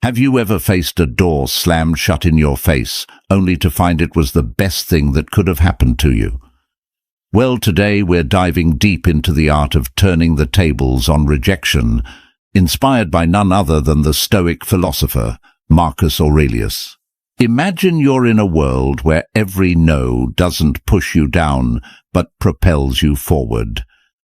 Have you ever faced a door slammed shut in your face, only to find it was the best thing that could have happened to you? Well, today we're diving deep into the art of turning the tables on rejection, inspired by none other than the Stoic philosopher, Marcus Aurelius. Imagine you're in a world where every no doesn't push you down, but propels you forward.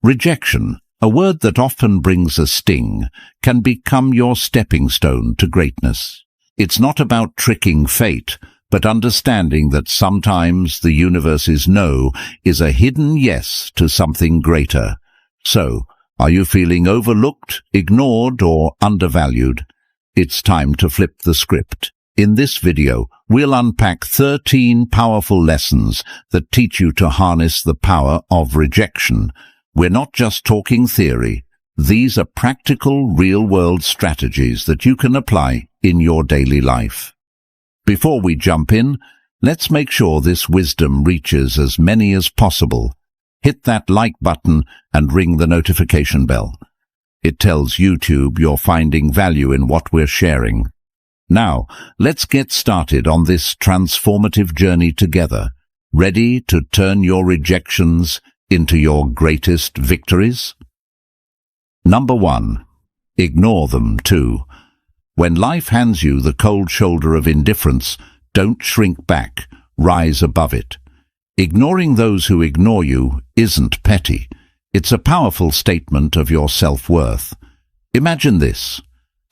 Rejection, a word that often brings a sting, can become your stepping stone to greatness. It's not about tricking fate, but understanding that sometimes the universe's no is a hidden yes to something greater. So, are you feeling overlooked, ignored, or undervalued? It's time to flip the script. In this video, we'll unpack 13 powerful lessons that teach you to harness the power of rejection. We're not just talking theory. These are practical, real-world strategies that you can apply in your daily life. Before we jump in, let's make sure this wisdom reaches as many as possible. Hit that like button and ring the notification bell. It tells YouTube you're finding value in what we're sharing. Now, let's get started on this transformative journey together. Ready to turn your rejections into your greatest victories? Number 1. Ignore them too. When life hands you the cold shoulder of indifference, don't shrink back, rise above it. Ignoring those who ignore you isn't petty. It's a powerful statement of your self-worth. Imagine this.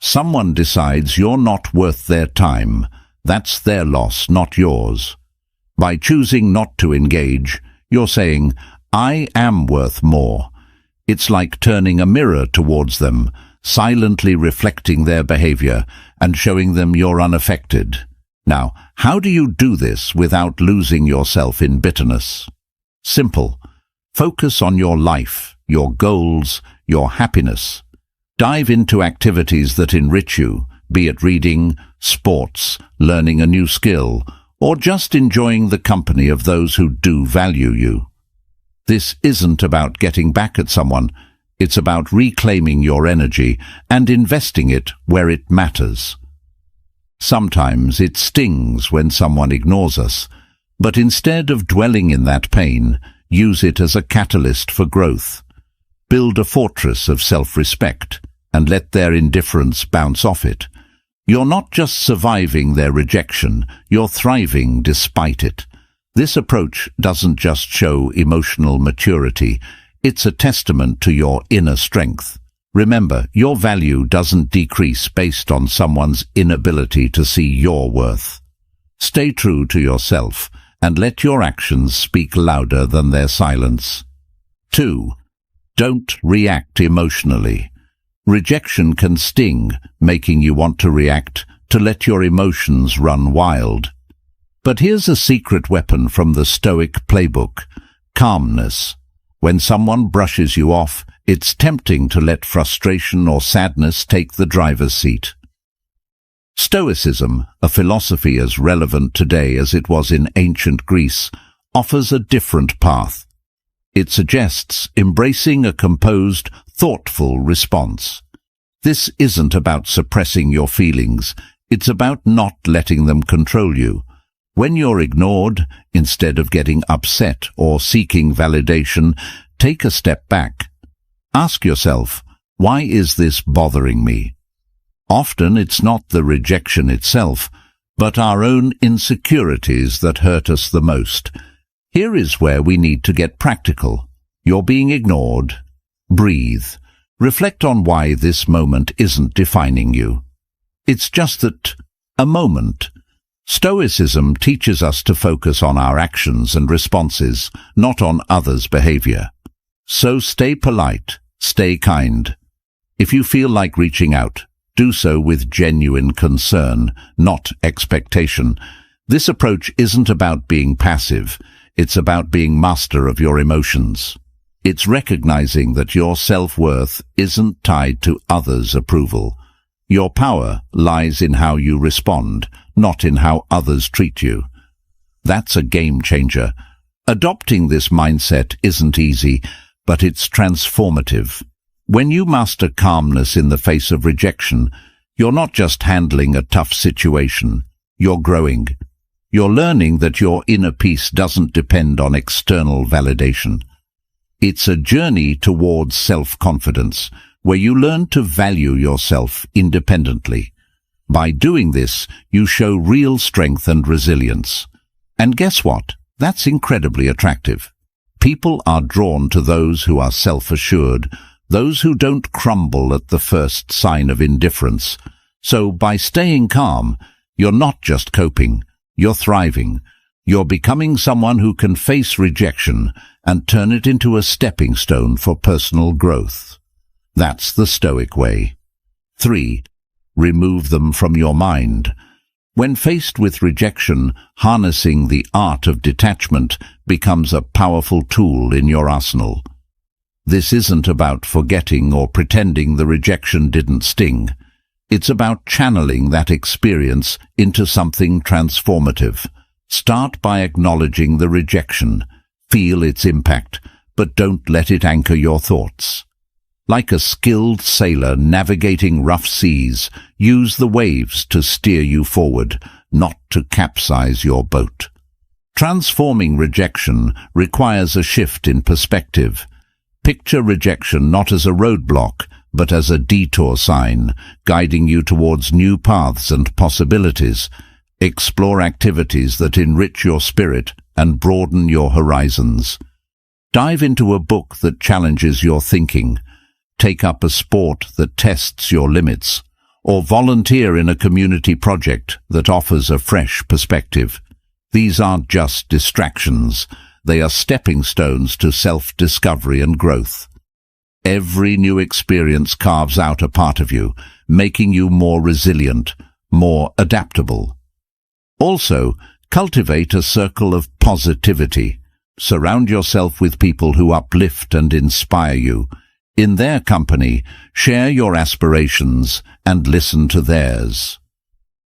Someone decides you're not worth their time. That's their loss, not yours. By choosing not to engage, you're saying, I am worth more. It's like turning a mirror towards them, silently reflecting their behavior and showing them you're unaffected. Now, how do you do this without losing yourself in bitterness? Simple. Focus on your life, your goals, your happiness. Dive into activities that enrich you, be it reading, sports, learning a new skill, or just enjoying the company of those who do value you. This isn't about getting back at someone. It's about reclaiming your energy and investing it where it matters. Sometimes it stings when someone ignores us, but instead of dwelling in that pain, use it as a catalyst for growth. Build a fortress of self-respect and let their indifference bounce off it. You're not just surviving their rejection, you're thriving despite it. This approach doesn't just show emotional maturity, it's a testament to your inner strength. Remember, your value doesn't decrease based on someone's inability to see your worth. Stay true to yourself and let your actions speak louder than their silence. 2. Don't react emotionally. Rejection can sting, making you want to react, to let your emotions run wild. But here's a secret weapon from the Stoic playbook: calmness. When someone brushes you off, it's tempting to let frustration or sadness take the driver's seat. Stoicism, a philosophy as relevant today as it was in ancient Greece, offers a different path. It suggests embracing a composed, thoughtful response. This isn't about suppressing your feelings, it's about not letting them control you. When you're ignored, instead of getting upset or seeking validation, take a step back. Ask yourself, why is this bothering me? Often it's not the rejection itself, but our own insecurities that hurt us the most. Here is where we need to get practical. You're being ignored. Breathe. Reflect on why this moment isn't defining you. It's just that, a moment. Stoicism teaches us to focus on our actions and responses, not on others' behavior. So stay polite, stay kind. If you feel like reaching out, do so with genuine concern, not expectation. This approach isn't about being passive, it's about being master of your emotions. It's recognizing that your self-worth isn't tied to others' approval. Your power lies in how you respond, not in how others treat you. That's a game changer. Adopting this mindset isn't easy, but it's transformative. When you master calmness in the face of rejection, You're not just handling a tough situation, you're growing. You're learning that your inner peace doesn't depend on external validation. It's a journey towards self-confidence, where you learn to value yourself independently. By doing this, you show real strength and resilience. And guess what? That's incredibly attractive. People are drawn to those who are self-assured, those who don't crumble at the first sign of indifference. So by staying calm, you're not just coping, you're thriving. You're becoming someone who can face rejection and turn it into a stepping stone for personal growth. That's the Stoic way. 3. Remove them from your mind. When faced with rejection, harnessing the art of detachment becomes a powerful tool in your arsenal. This isn't about forgetting or pretending the rejection didn't sting. It's about channeling that experience into something transformative. Start by acknowledging the rejection. Feel its impact, but don't let it anchor your thoughts. Like a skilled sailor navigating rough seas, use the waves to steer you forward, not to capsize your boat. Transforming rejection requires a shift in perspective. Picture rejection not as a roadblock, but as a detour sign, guiding you towards new paths and possibilities. Explore activities that enrich your spirit and broaden your horizons. Dive into a book that challenges your thinking. Take up a sport that tests your limits, or volunteer in a community project that offers a fresh perspective. These aren't just distractions. They are stepping stones to self-discovery and growth. Every new experience carves out a part of you, making you more resilient, more adaptable. Also, cultivate a circle of positivity. Surround yourself with people who uplift and inspire you. In their company, share your aspirations and listen to theirs.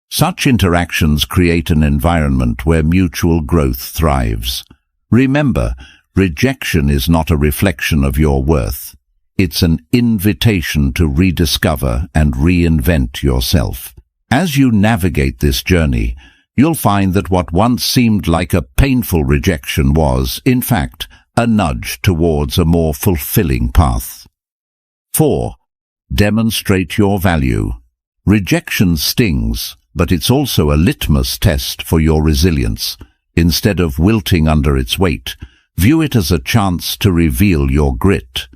Such interactions create an environment where mutual growth thrives. Remember, rejection is not a reflection of your worth. It's an invitation to rediscover and reinvent yourself. As you navigate this journey, you'll find that what once seemed like a painful rejection was, in fact, a nudge towards a more fulfilling path. 4. Demonstrate your value. Rejection stings, but it's also a litmus test for your resilience. Instead of wilting under its weight, view it as a chance to reveal your grit.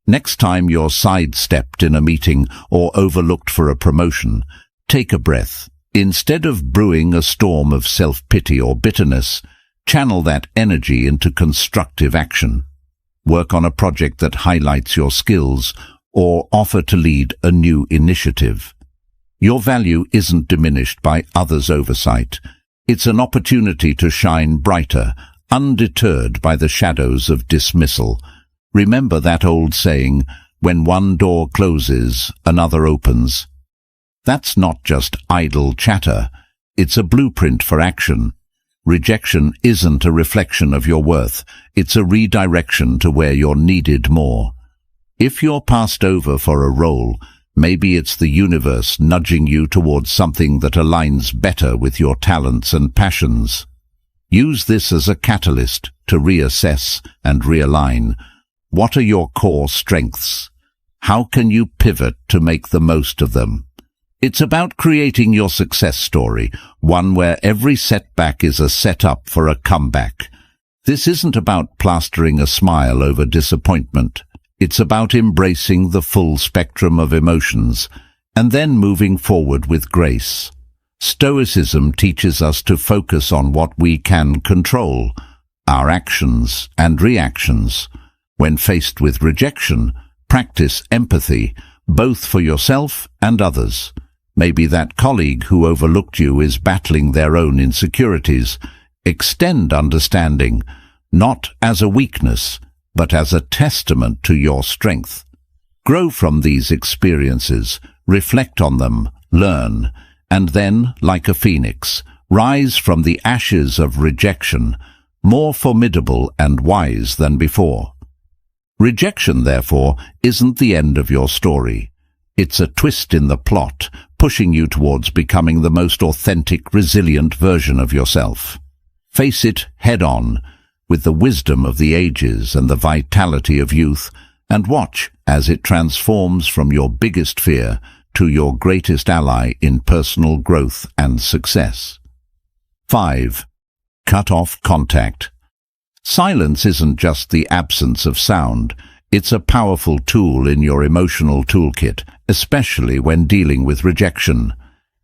Next time you're sidestepped in a meeting or overlooked for a promotion, take a breath. Instead of brewing a storm of self-pity or bitterness, channel that energy into constructive action. Work on a project that highlights your skills or offer to lead a new initiative. Your value isn't diminished by others' oversight. It's an opportunity to shine brighter, undeterred by the shadows of dismissal. Remember that old saying, when one door closes, another opens. That's not just idle chatter. It's a blueprint for action. Rejection isn't a reflection of your worth. It's a redirection to where you're needed more. If you're passed over for a role, maybe it's the universe nudging you towards something that aligns better with your talents and passions. Use this as a catalyst to reassess and realign. What are your core strengths? How can you pivot to make the most of them? It's about creating your success story, one where every setback is a setup for a comeback. This isn't about plastering a smile over disappointment. It's about embracing the full spectrum of emotions and then moving forward with grace. Stoicism teaches us to focus on what we can control, our actions and reactions. When faced with rejection, practice empathy, both for yourself and others. Maybe that colleague who overlooked you is battling their own insecurities. Extend understanding, not as a weakness, but as a testament to your strength. Grow from these experiences, reflect on them, learn, and then, like a phoenix, rise from the ashes of rejection, more formidable and wise than before. Rejection, therefore, isn't the end of your story. It's a twist in the plot, pushing you towards becoming the most authentic, resilient version of yourself. Face it head-on, with the wisdom of the ages and the vitality of youth, and watch as it transforms from your biggest fear to your greatest ally in personal growth and success. 5. Cut off contact. Silence isn't just the absence of sound. It's a powerful tool in your emotional toolkit, especially when dealing with rejection.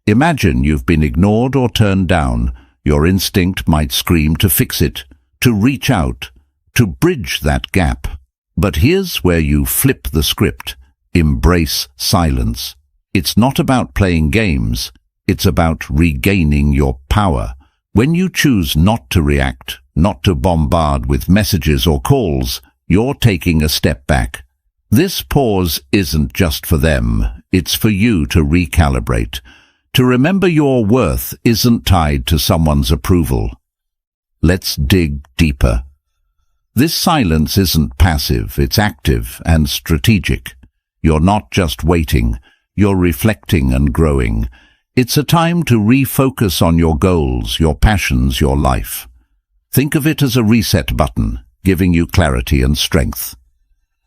Imagine you've been ignored or turned down. Your instinct might scream to fix it, to reach out, to bridge that gap. But here's where you flip the script. Embrace silence. It's not about playing games. It's about regaining your power. When you choose not to react, not to bombard with messages or calls, you're taking a step back. This pause isn't just for them. It's for you to recalibrate. To remember your worth isn't tied to someone's approval. Let's dig deeper. This silence isn't passive, it's active and strategic. You're not just waiting, you're reflecting and growing. It's a time to refocus on your goals, your passions, your life. Think of it as a reset button, giving you clarity and strength.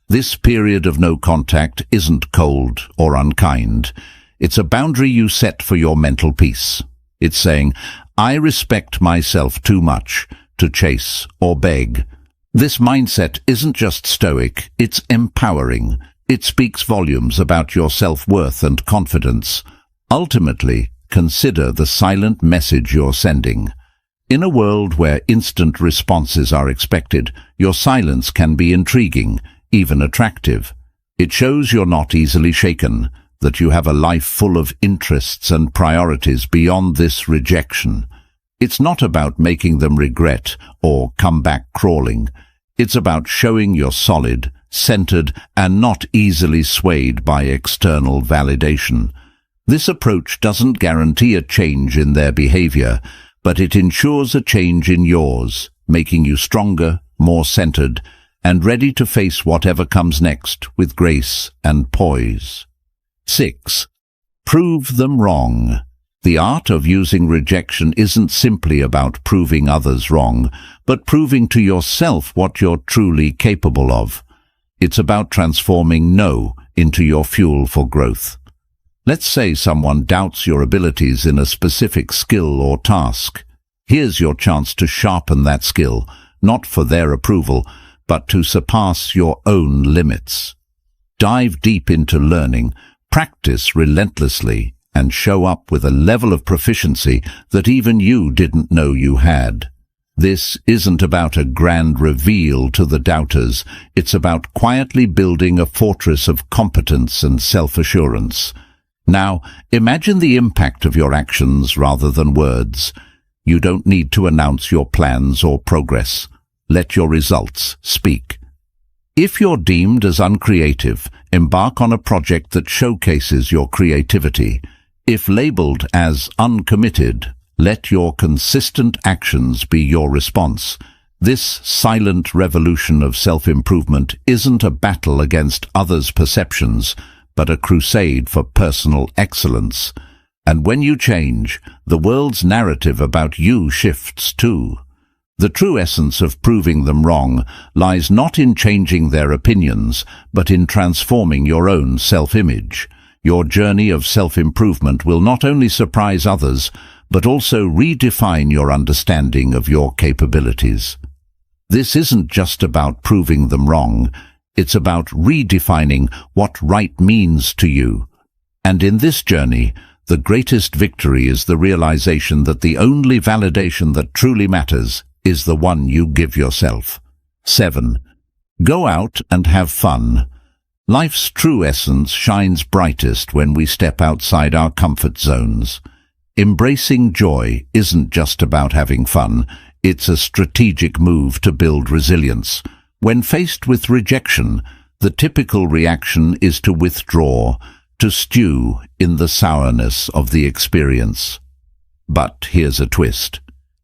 This period of no contact isn't cold or unkind. It's a boundary you set for your mental peace. It's saying, I respect myself too much to chase or beg. This mindset isn't just stoic, it's empowering. It speaks volumes about your self-worth and confidence. Ultimately, consider the silent message you're sending. In a world where instant responses are expected, your silence can be intriguing, even attractive. It shows you're not easily shaken, that you have a life full of interests and priorities beyond this rejection. It's not about making them regret or come back crawling. It's about showing you're solid, centered, and not easily swayed by external validation. This approach doesn't guarantee a change in their behavior, but it ensures a change in yours, making you stronger, more centered, and ready to face whatever comes next with grace and poise. 6. Prove them wrong. The art of using rejection isn't simply about proving others wrong, but proving to yourself what you're truly capable of. It's about transforming no into your fuel for growth. Let's say someone doubts your abilities in a specific skill or task. Here's your chance to sharpen that skill, not for their approval, but to surpass your own limits. Dive deep into learning, practice relentlessly, and show up with a level of proficiency that even you didn't know you had. This isn't about a grand reveal to the doubters. It's about quietly building a fortress of competence and self-assurance. Now, imagine the impact of your actions rather than words. You don't need to announce your plans or progress. Let your results speak. If you're deemed as uncreative, embark on a project that showcases your creativity. If labeled as uncommitted, let your consistent actions be your response. This silent revolution of self-improvement isn't a battle against others' perceptions, but a crusade for personal excellence. And when you change, the world's narrative about you shifts too. The true essence of proving them wrong lies not in changing their opinions, but in transforming your own self-image. Your journey of self-improvement will not only surprise others, but also redefine your understanding of your capabilities. This isn't just about proving them wrong, it's about redefining what right means to you. And in this journey, the greatest victory is the realization that the only validation that truly matters is the one you give yourself. 7. Go out and have fun. Life's true essence shines brightest when we step outside our comfort zones. Embracing joy isn't just about having fun, it's a strategic move to build resilience. When faced with rejection, the typical reaction is to withdraw, to stew in the sourness of the experience. But here's a twist.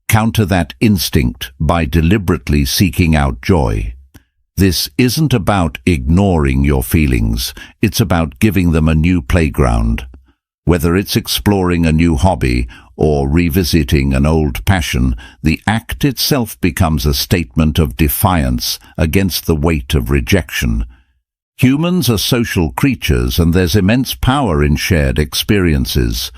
Counter that instinct by deliberately seeking out joy. This isn't about ignoring your feelings, it's about giving them a new playground. Whether it's exploring a new hobby or revisiting an old passion, the act itself becomes a statement of defiance against the weight of rejection. Humans are social creatures, and there's immense power in shared experiences.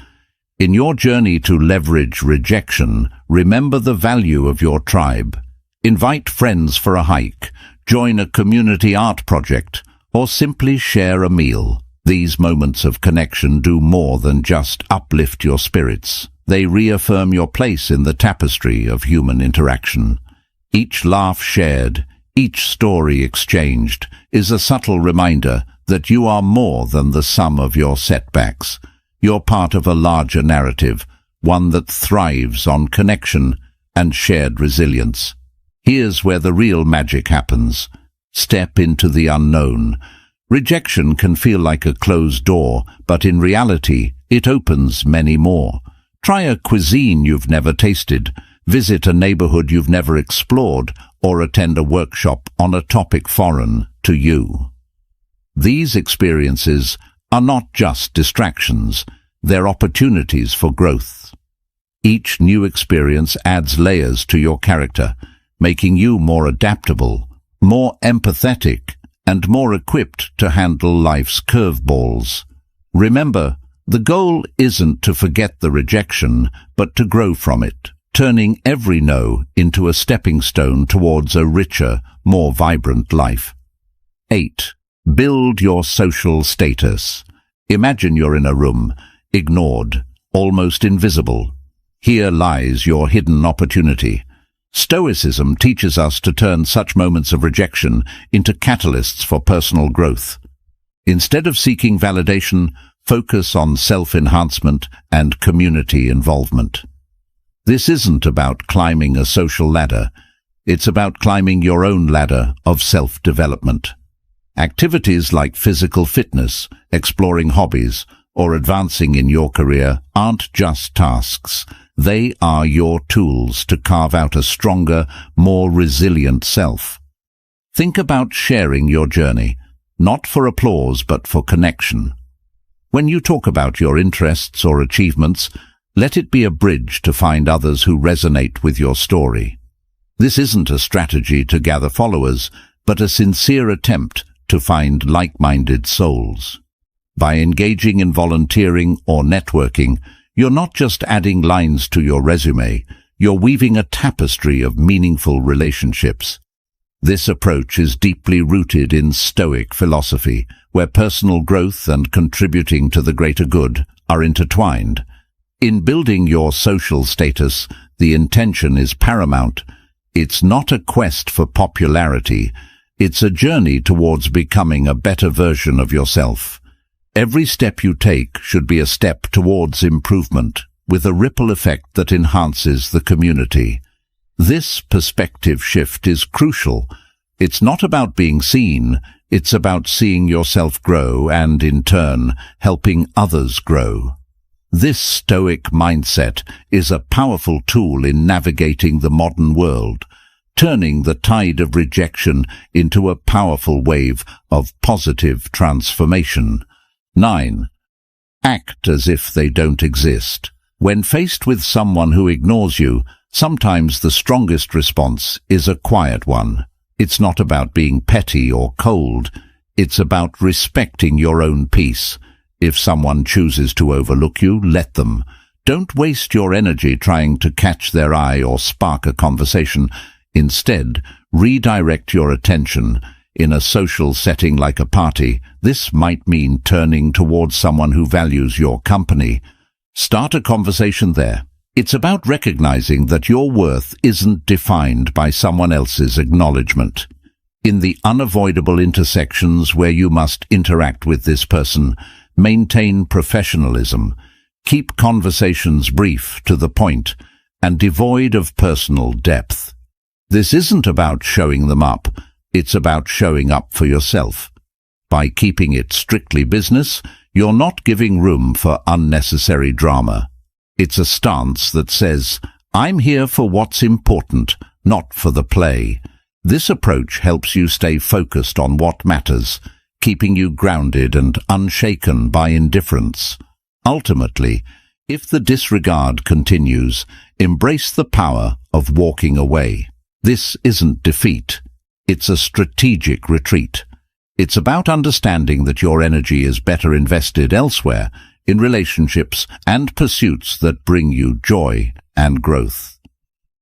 In your journey to leverage rejection, remember the value of your tribe. Invite friends for a hike, join a community art project, or simply share a meal. These moments of connection do more than just uplift your spirits. They reaffirm your place in the tapestry of human interaction. Each laugh shared, each story exchanged, is a subtle reminder that you are more than the sum of your setbacks. You're part of a larger narrative, one that thrives on connection and shared resilience. Here's where the real magic happens. Step into the unknown. Rejection can feel like a closed door, but in reality, it opens many more. Try a cuisine you've never tasted, visit a neighborhood you've never explored, or attend a workshop on a topic foreign to you. These experiences are not just distractions, they're opportunities for growth. Each new experience adds layers to your character, making you more adaptable, more empathetic, and more equipped to handle life's curveballs. Remember, the goal isn't to forget the rejection, but to grow from it, turning every no into a stepping stone towards a richer, more vibrant life. 8. Build your social status. Imagine you're in a room, ignored, almost invisible. Here lies your hidden opportunity. Stoicism teaches us to turn such moments of rejection into catalysts for personal growth. Instead of seeking validation, focus on self-enhancement and community involvement. This isn't about climbing a social ladder. It's about climbing your own ladder of self-development. Activities like physical fitness, exploring hobbies, or advancing in your career aren't just tasks. They are your tools to carve out a stronger, more resilient self. Think about sharing your journey, not for applause but for connection. When you talk about your interests or achievements, let it be a bridge to find others who resonate with your story. This isn't a strategy to gather followers, but a sincere attempt to find like-minded souls. By engaging in volunteering or networking, you're not just adding lines to your resume, you're weaving a tapestry of meaningful relationships. This approach is deeply rooted in Stoic philosophy, where personal growth and contributing to the greater good are intertwined. In building your social status, the intention is paramount. It's not a quest for popularity, it's a journey towards becoming a better version of yourself. Every step you take should be a step towards improvement, with a ripple effect that enhances the community. This perspective shift is crucial. It's not about being seen, it's about seeing yourself grow and, in turn, helping others grow. This Stoic mindset is a powerful tool in navigating the modern world, turning the tide of rejection into a powerful wave of positive transformation. 9. Act as if they don't exist. When faced with someone who ignores you, sometimes the strongest response is a quiet one. It's not about being petty or cold. It's about respecting your own peace. If someone chooses to overlook you, let them. Don't waste your energy trying to catch their eye or spark a conversation. Instead, redirect your attention. In a social setting like a party, this might mean turning towards someone who values your company. Start a conversation there. It's about recognizing that your worth isn't defined by someone else's acknowledgement. In the unavoidable intersections where you must interact with this person, maintain professionalism. Keep conversations brief, to the point, and devoid of personal depth. This isn't about showing them up. It's about showing up for yourself. By keeping it strictly business, you're not giving room for unnecessary drama. It's a stance that says, I'm here for what's important, not for the play. This approach helps you stay focused on what matters, keeping you grounded and unshaken by indifference. Ultimately, if the disregard continues, embrace the power of walking away. This isn't defeat. It's a strategic retreat. It's about understanding that your energy is better invested elsewhere, in relationships and pursuits that bring you joy and growth.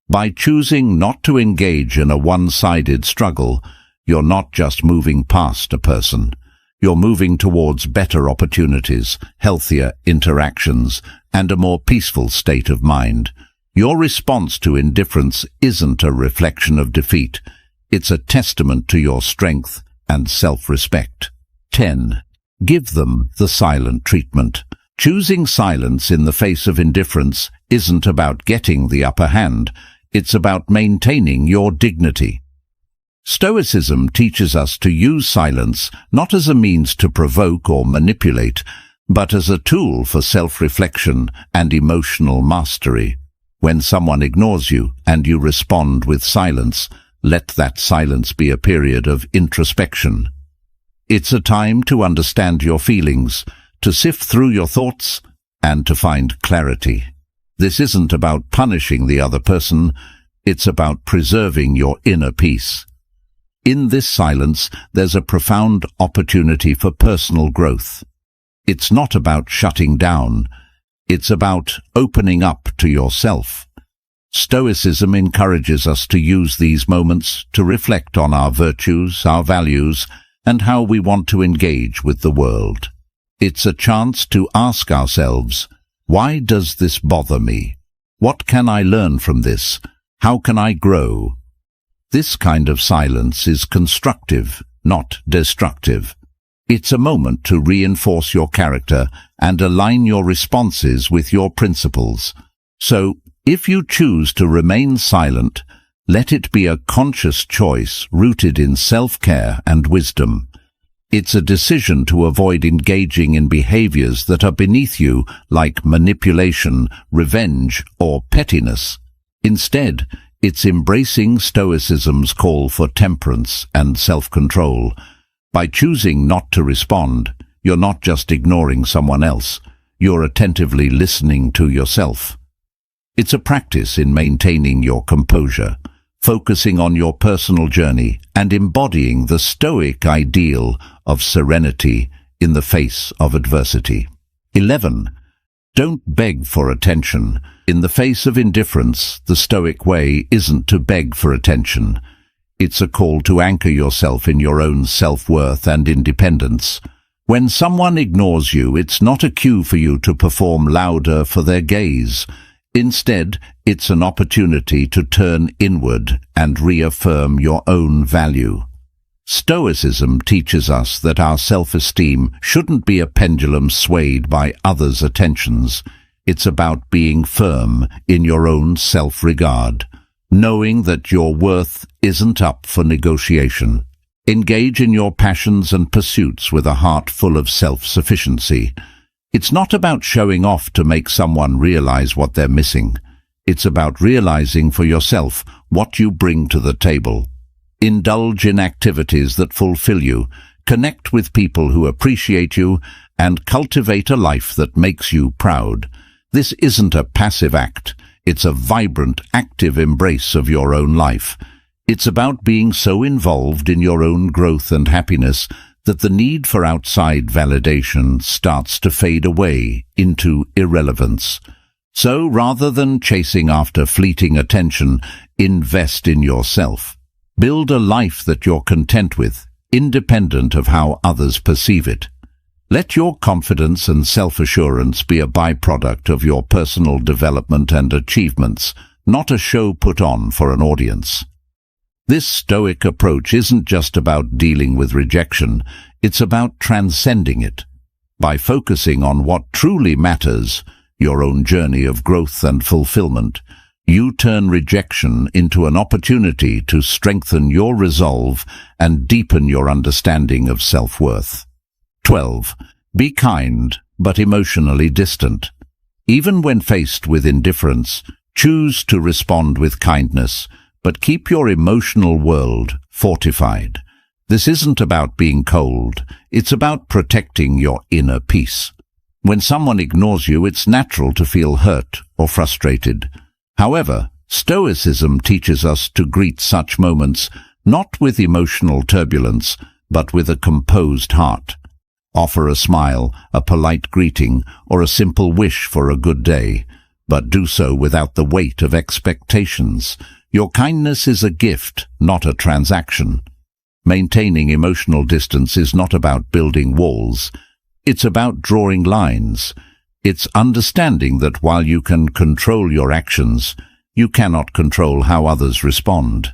By choosing not to engage in a one-sided struggle, you're not just moving past a person. You're moving towards better opportunities, healthier interactions, and a more peaceful state of mind. Your response to indifference isn't a reflection of defeat. It's a testament to your strength and self-respect. 10. Give them the silent treatment. Choosing silence in the face of indifference isn't about getting the upper hand. It's about maintaining your dignity. Stoicism teaches us to use silence not as a means to provoke or manipulate, but as a tool for self-reflection and emotional mastery. When someone ignores you and you respond with silence, let that silence be a period of introspection. It's a time to understand your feelings, to sift through your thoughts, and to find clarity. This isn't about punishing the other person, it's about preserving your inner peace. In this silence, there's a profound opportunity for personal growth. It's not about shutting down, it's about opening up to yourself. Stoicism encourages us to use these moments to reflect on our virtues, our values, and how we want to engage with the world. It's a chance to ask ourselves, why does this bother me? What can I learn from this? How can I grow? This kind of silence is constructive, not destructive. It's a moment to reinforce your character and align your responses with your principles. So, if you choose to remain silent, let it be a conscious choice rooted in self-care and wisdom. It's a decision to avoid engaging in behaviors that are beneath you, like manipulation, revenge, or pettiness. Instead, it's embracing Stoicism's call for temperance and self-control. By choosing not to respond, you're not just ignoring someone else, you're attentively listening to yourself. It's a practice in maintaining your composure, focusing on your personal journey, and embodying the Stoic ideal of serenity in the face of adversity. 11. Don't beg for attention. In the face of indifference, the Stoic way isn't to beg for attention. It's a call to anchor yourself in your own self-worth and independence. When someone ignores you, it's not a cue for you to perform louder for their gaze. Instead, it's an opportunity to turn inward and reaffirm your own value. Stoicism teaches us that our self-esteem shouldn't be a pendulum swayed by others' attentions. It's about being firm in your own self-regard, knowing that your worth isn't up for negotiation. Engage in your passions and pursuits with a heart full of self-sufficiency. It's not about showing off to make someone realize what they're missing. It's about realizing for yourself what you bring to the table. Indulge in activities that fulfill you, connect with people who appreciate you, and cultivate a life that makes you proud. This isn't a passive act. It's a vibrant, active embrace of your own life. It's about being so involved in your own growth and happiness that the need for outside validation starts to fade away into irrelevance. So rather than chasing after fleeting attention, invest in yourself. Build a life that you're content with, independent of how others perceive it. Let your confidence and self-assurance be a byproduct of your personal development and achievements, not a show put on for an audience. This Stoic approach isn't just about dealing with rejection, it's about transcending it. By focusing on what truly matters, your own journey of growth and fulfillment, you turn rejection into an opportunity to strengthen your resolve and deepen your understanding of self-worth. 12. Be kind, but emotionally distant. Even when faced with indifference, choose to respond with kindness, but keep your emotional world fortified. This isn't about being cold, it's about protecting your inner peace. When someone ignores you, it's natural to feel hurt or frustrated. However, Stoicism teaches us to greet such moments not with emotional turbulence, but with a composed heart. Offer a smile, a polite greeting, or a simple wish for a good day, but do so without the weight of expectations. Your kindness is a gift, not a transaction. Maintaining emotional distance is not about building walls. It's about drawing lines. It's understanding that while you can control your actions, you cannot control how others respond.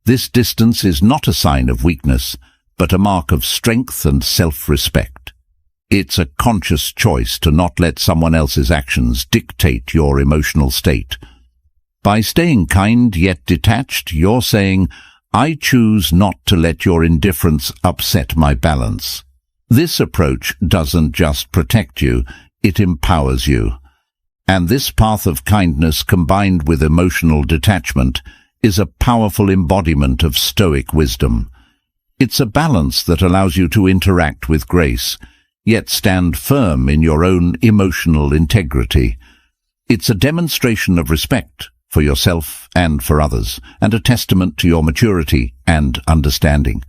This distance is not a sign of weakness, but a mark of strength and self-respect. It's a conscious choice to not let someone else's actions dictate your emotional state. By staying kind yet detached, you're saying, "I choose not to let your indifference upset my balance." This approach doesn't just protect you, it empowers you. And this path of kindness combined with emotional detachment is a powerful embodiment of Stoic wisdom. It's a balance that allows you to interact with grace, yet stand firm in your own emotional integrity. It's a demonstration of respect for yourself and for others, and a testament to your maturity and understanding.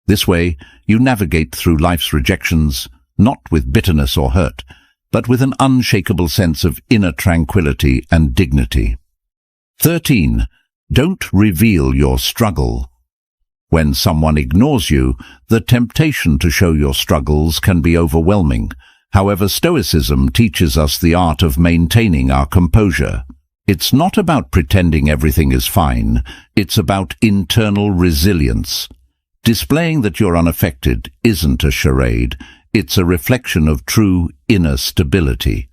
This way, you navigate through life's rejections, not with bitterness or hurt, but with an unshakable sense of inner tranquility and dignity. 13. Don't reveal your struggle. When someone ignores you, the temptation to show your struggles can be overwhelming. However, Stoicism teaches us the art of maintaining our composure. It's not about pretending everything is fine, it's about internal resilience. Displaying that you're unaffected isn't a charade, it's a reflection of true inner stability.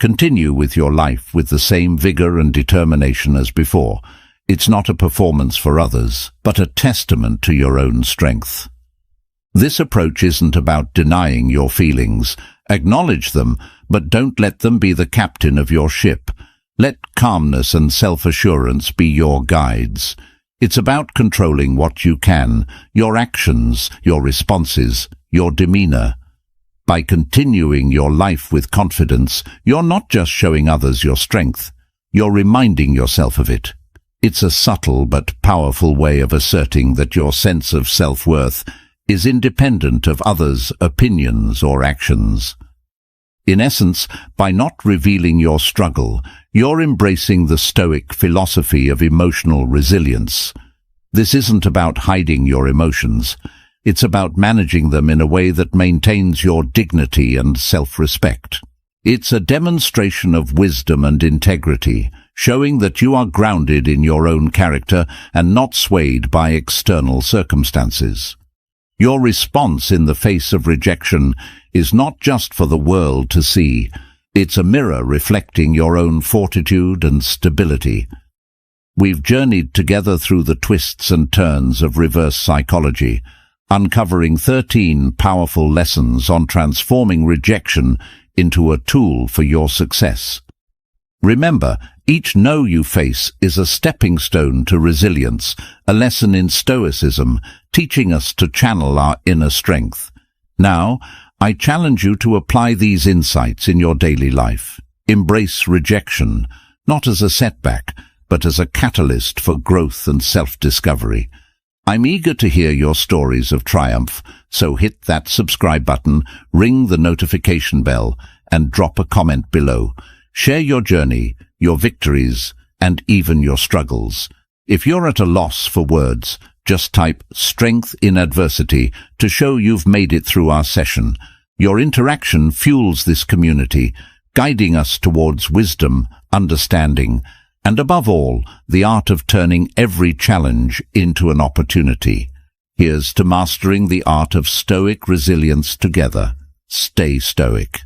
Continue with your life with the same vigor and determination as before. It's not a performance for others, but a testament to your own strength. This approach isn't about denying your feelings. Acknowledge them, but don't let them be the captain of your ship. Let calmness and self-assurance be your guides. It's about controlling what you can, your actions, your responses, your demeanor. By continuing your life with confidence, you're not just showing others your strength, you're reminding yourself of it. It's a subtle but powerful way of asserting that your sense of self-worth is independent of others' opinions or actions. In essence, by not revealing your struggle, you're embracing the Stoic philosophy of emotional resilience. This isn't about hiding your emotions. It's about managing them in a way that maintains your dignity and self-respect. It's a demonstration of wisdom and integrity, showing that you are grounded in your own character and not swayed by external circumstances. Your response in the face of rejection is not just for the world to see. It's a mirror reflecting your own fortitude and stability. We've journeyed together through the twists and turns of reverse psychology, uncovering 13 powerful lessons on transforming rejection into a tool for your success. Remember, each no you face is a stepping stone to resilience, a lesson in Stoicism, teaching us to channel our inner strength. Now, I challenge you to apply these insights in your daily life. Embrace rejection, not as a setback, but as a catalyst for growth and self-discovery. I'm eager to hear your stories of triumph, so hit that subscribe button, ring the notification bell, and drop a comment below. Share your journey, your victories, and even your struggles. If you're at a loss for words, just type "strength in adversity" to show you've made it through our session. Your interaction fuels this community, guiding us towards wisdom, understanding, and above all, the art of turning every challenge into an opportunity. Here's to mastering the art of Stoic resilience together. Stay Stoic.